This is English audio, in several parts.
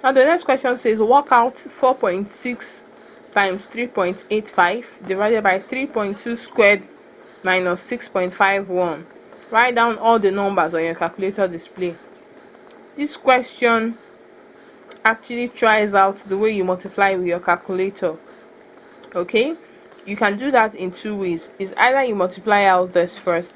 Now the next question says work out 4.6 times 3.85 divided by 3.2 squared minus 6.51. Write down all the numbers on your calculator display. This question actually tries out the way you multiply with your calculator. Okay, you can do that in two ways. It's either you multiply out this first,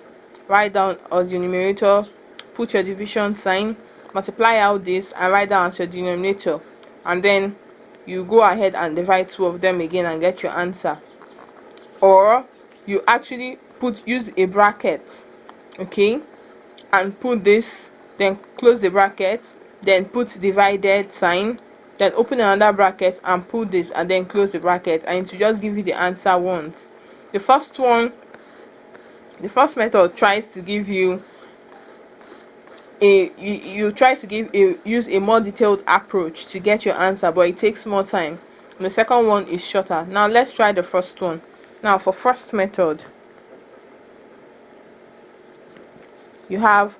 write down as your numerator, put your division sign, multiply out this and write down as your denominator, and then you go ahead and divide two of them again and get your answer. Or you actually use a bracket, okay, and put this, then close the bracket, then put divided sign, then open another bracket and put this and then close the bracket, and to just give you the answer once. The first method tries to give you you try to use a more detailed approach to get your answer, but it takes more time. And the second one is shorter. Now let's try the first one. Now for first method, you have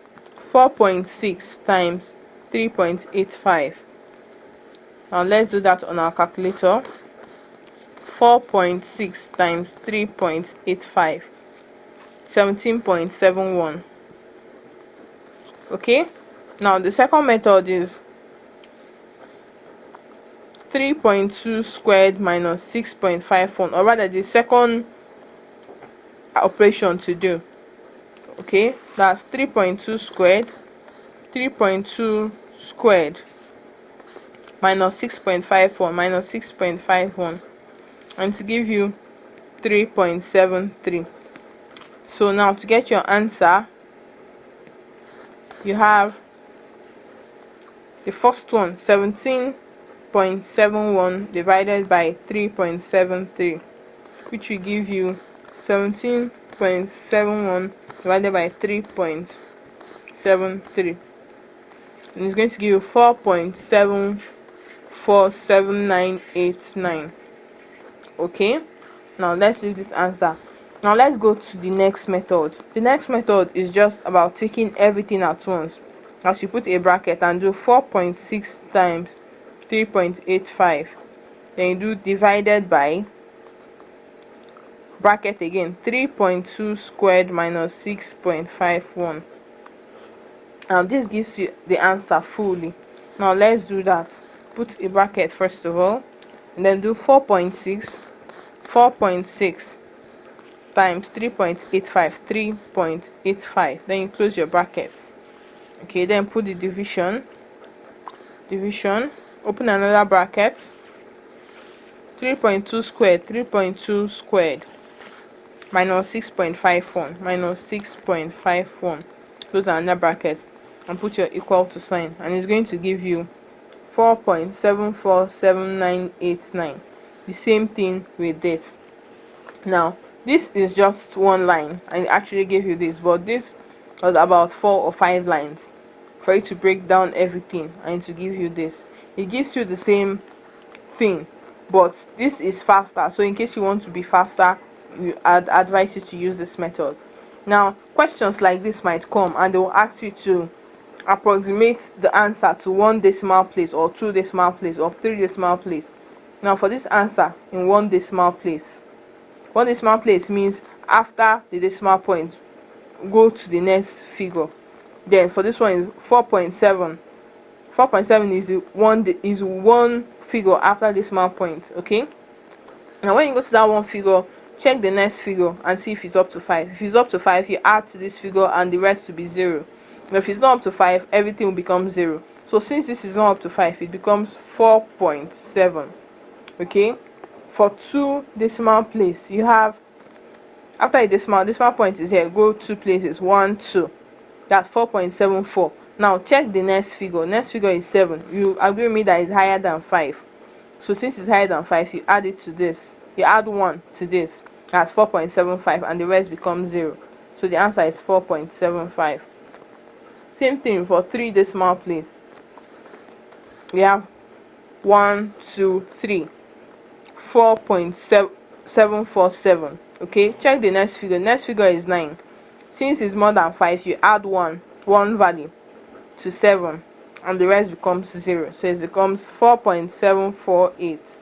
4.6 times 3.85. Now let's do that on our calculator. 4.6 times 3.85, 17.71. Okay, now the second method is 3.2 squared minus 6.51, or rather the second operation to do. Okay, that's 3.2 squared, 3.2 squared minus 6.54 minus 6.51, and to give you 3.73. So now to get your answer, you have the first one, 17.71 divided by 3.73, which will give you 17.71 divided by 3.73, and it's going to give you 4.747989. Okay, now let's use this answer. Now let's go to the next method. The next method is just about taking everything at once. As you put a bracket and do 4.6 times 3.85, then you do divided by bracket again 3.2 squared minus 6.51, and this gives you the answer fully. Now let's do that. Put a bracket first of all, and then do 4.6 times 3.85, 3.85, then you close your bracket. Okay, then put the division, open another bracket, 3.2 squared minus 6.51, close another bracket and put your equal to sign, and it's going to give you 4.747989. the same thing with this. Now this is just one line, and it actually gave you this, but this was about 4 or 5 lines for it to break down everything and to give you this. It gives you the same thing, but this is faster, so in case you want to be faster, I'd advise you to use this method. Now questions like this might come and they will ask you to approximate the answer to 1 decimal place or 2 decimal place or 3 decimal place. Now for this answer in 1 decimal place, 1 decimal place means after the decimal point go to the next figure. Then for this one is 4.7. 4.7 is one figure after decimal point. Okay, now when you go to that one figure, check the next figure and see if it's up to 5. If it's up to 5, you add to this figure and the rest will be 0. Now if it's not up to 5, everything will become 0. So since this is not up to 5, it becomes 4.7. okay, for 2 decimal place, you have, after a decimal point is here, go 2 places, 1 2, that's 4.74. now check the next figure. Next figure is 7. You agree with me that it's higher than 5, so since it's higher than 5, you add it to this, you add 1 to this, that's 4.75, and the rest becomes 0. So the answer is 4.75. Same thing for 3 decimal place. We have 1 2 3, 4.747. okay, check the next figure. Next figure is 9. Since it's more than 5, you add one value to 7, and the rest becomes 0, so it becomes 4.748.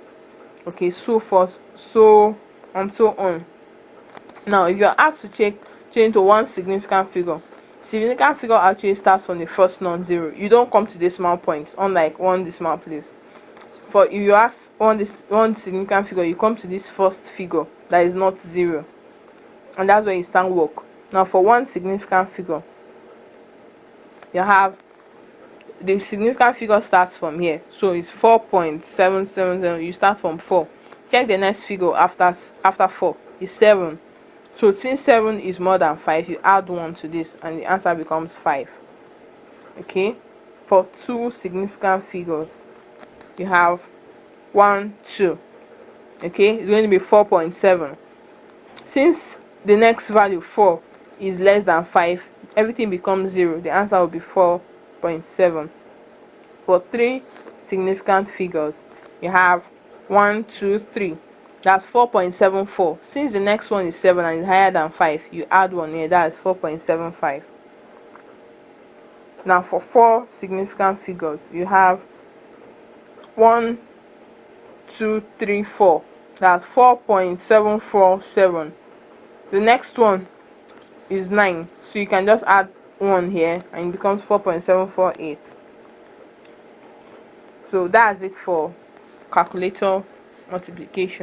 okay, so forth, so and so on. Now if you're asked to change to one significant figure actually starts from the first non-zero. You don't come to decimal points, unlike one decimal place. For if you ask one significant figure, you come to this first figure that is not 0, and that's where you start work. Now for one significant figure, you have the significant figure starts from here, so it's 4.777. You start from 4. Check the next figure after 4 is 7. So since 7 is more than 5, you add 1 to this and the answer becomes 5. Okay, for two significant figures, you have 1, 2. Okay, it's going to be 4.7. Since the next value 4 is less than 5, everything becomes 0. The answer will be 4.7. For three significant figures, you have 1, 2, 3. That's 4.74. Since the next one is 7 and is higher than 5, you add 1 here. That is 4.75. Now for four significant figures, you have 1, 2, 3, 4. That's 4.747. The next one is 9, so you can just add 1 here and it becomes 4.748. So that's it for calculator multiplication.